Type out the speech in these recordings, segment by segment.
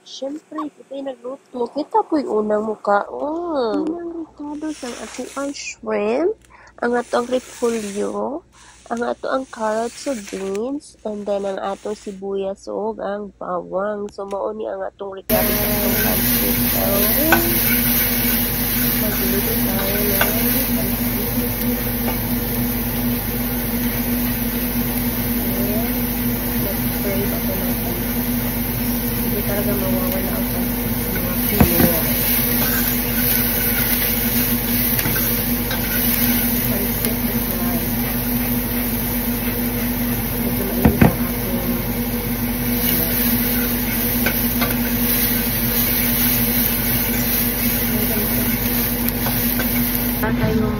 Siyempre, kita nagluto. Kita po yung unang mukaon. Unang ricado sa ato ang shrimp, ang ato ang repolyo, ang ato ang carrots o beans, and then ang ato sibuyas o ang bawang. So, mauni ang atong ricado sa atong pancit. So, magluto tayo ng pancit. Mag-spray pa ito ng pancit. Hindi talaga mawawala ang pancit sa mga pino. Pancit is life. Medyo mainit ang ating tayong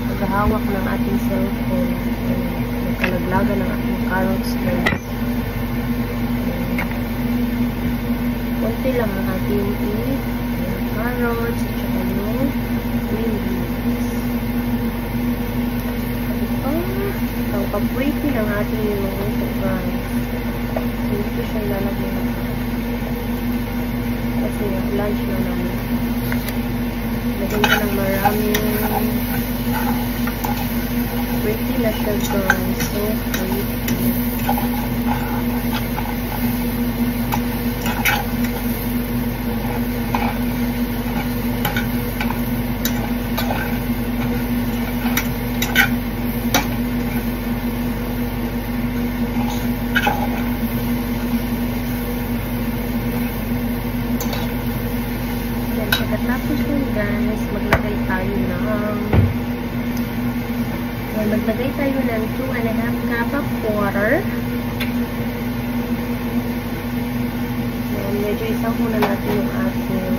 maghahawak ng ating cellphone, nagkalaglagan ng ating carrots guys. Kunti lang ang ating carrots at saka yung green beans. Ang pag-pretty ng ating niluto guys. Ito siya ilalagay na. Kasi lunch na namin. Lagyan ko ng maraming pretty na siya guys. So pretty. Pagkatapos nun guys, maglagay tayo ng 2.5 cup of water. Yan, medyo isang muna natin yung ating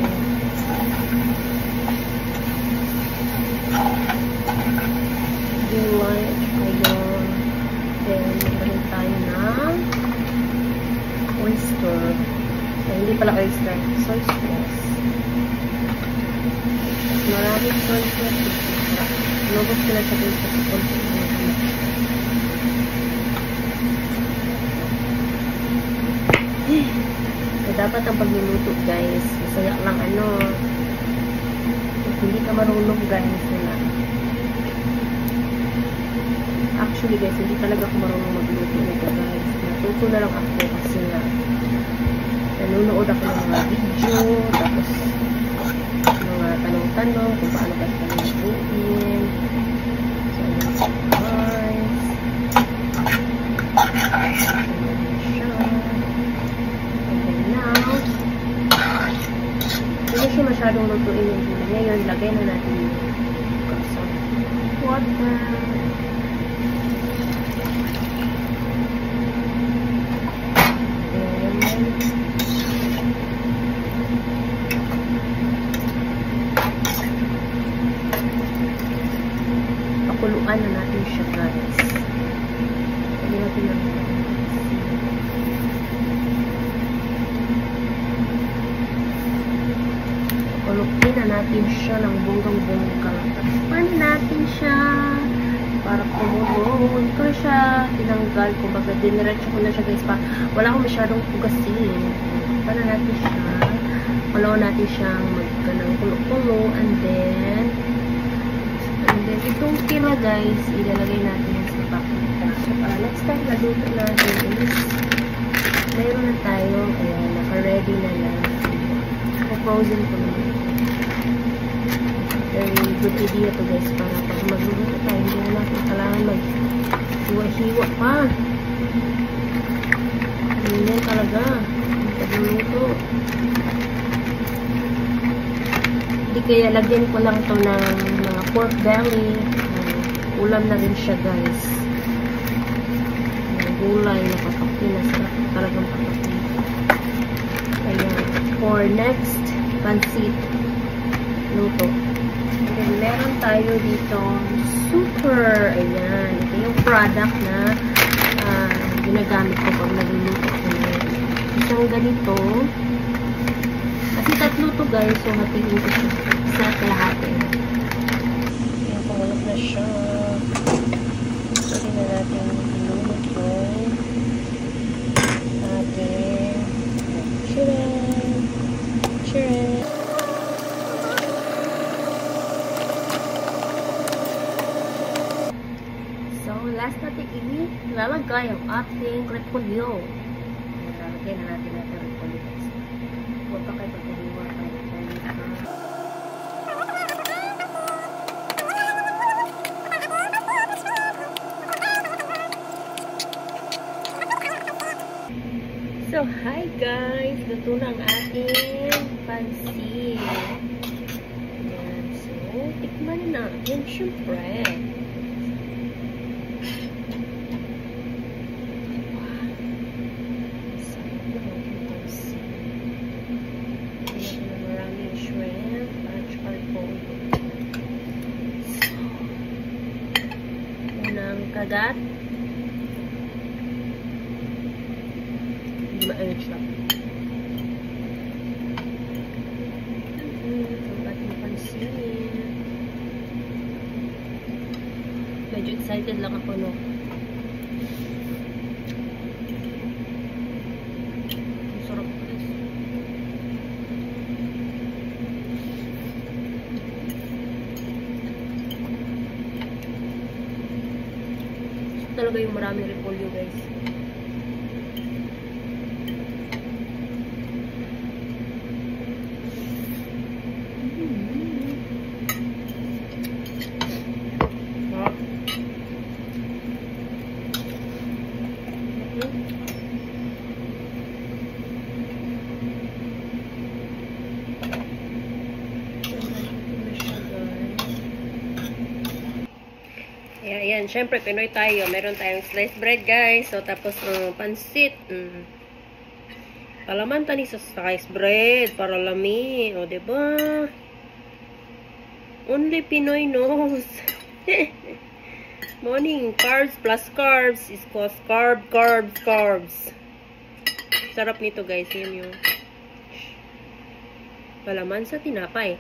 gulay at ayun. Then, maglagay tayo ng oyster. Ay, hindi pala oyster, soy sauce. Maraming soy sauce. Lubos ko na siya guys sa konti. So, dapat ang pagluluto guys, masaya lang if hindi ka marunong guys na. Actually guys, hindi talaga ako marunong magluto nito guys. Natuto na lang ako kasi nga nanonood ako ng mga video, tapos mga tanong-tanong kung paano ka siya lutuin. So, guys. Hindi siya masyadong lutuin yung gulay. Ngayon, lagay na natin yung water. Pakuluan na natin siya guys. Lagyan natin ng pakuluin na natin siya ng bonggang-bongga. Takpan natin siya para kumulo ko siya. Tinanggal ko baga diniretso ko na siya guys pa. Wala akong masyadong pugasin. Takpan na natin siya. Kulaw natin siyang magkanang kulo-kulo and then itong tira guys, ilalagay natin sa pakita. So, para next time na luto natin is mayroon na tayo, ayan, naka-ready na lang. Frozen ko na. Very good idea to guys, para pag magluluto tayo, hindi na natin kailangan mag-hiwa-hiwa pa. Ganyan talaga, pagluluto. Hindi kaya lagyan ko lang to ng mga pork belly. Ulam na rin siya guys. Gulay na papaki na sarap talagang papaki. Ayan. For next pancit luto. Okay, meron tayo dito super. Ayan. Ito yung product na ginagamit ko pag nagluluto ko na yun. Isang ganito. Kasi tatlo to guys. So hatiin ko siya sa kalahati. Ayan, pumulog na siya. Pwede na natin ilunod yung ating shrimp. ilagay ang ating repolyo. Lalagyan na natin natin repolyo. Huwag pa kayo pagkahiwa tayo. So, hi guys! Luto na ang ating pansit. Ayan. So, tikman na natin syempre. Wow! Sarap na ating pansit. Ayan na maraming shrimp at charcoal. So, unang kagat. Maayos siya. Ang ating pansit. Medyo excited lang ako, no? Ang sarap guys. Talaga yung maraming repolyo guys. Ayan, syempre Pinoy tayo. Meron tayong sliced bread guys. So tapos pansit. Palaman tani sa sliced bread para lami. O diba? Only Pinoy knows. Morning, carbs plus carbs is called carbs. Sarap nito guys. Yun yung palaman sa tinapay.